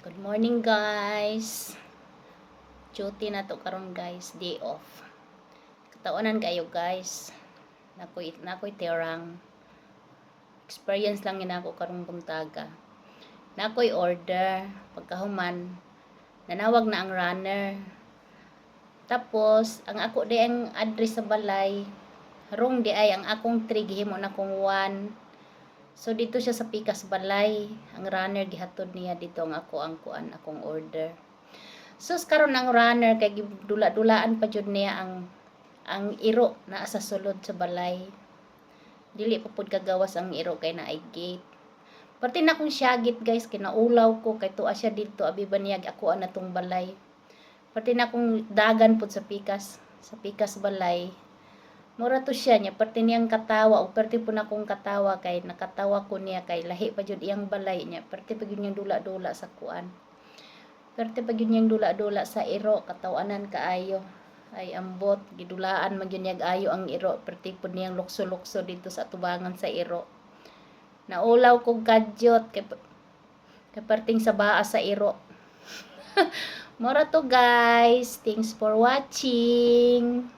Good morning guys. Duty na to karon guys, day off. Kataonan kayo guys. Nakoy terang. Experience lang yun ako karong buntaga. Nakoy order pagkahuman. Nanawag na ang runner. Tapos ang ako di ang address sa balay. Harong di ay ang akong 3 gihimo na kong 1. So dito siya sa Pikas Balay. Ang runner gihatod niya dito ang akong order. So karon ang runner kay dula-dulaan pa jud niya ang iro na sa sulod sa balay. Dili pa pud kagawas ang iro kay naay gate. Pati na akong syagit guys kinaulaw ko kay tuwa siya dito abi baniyag ako na tong balay. Pati na akong dagan pud sa Pikas Balay. Mura to siya niya pati niyang katawa o pati po na akong katawa kay nakatawa ko niya kay lahi pa jud iyang balay niya pati pa gyud niyang dula-dula sa kuan. Perte pag yun yung dula-dula sa iro, katawanan kaayo. Ay ambot, gidulaan man yun yung ayo ang iro. Perte po niyang lukso-lukso dito sa tubangan sa iro. Naulaw kong kadyot, kay perting sa baa sa iro. Mora to guys. Thanks for watching.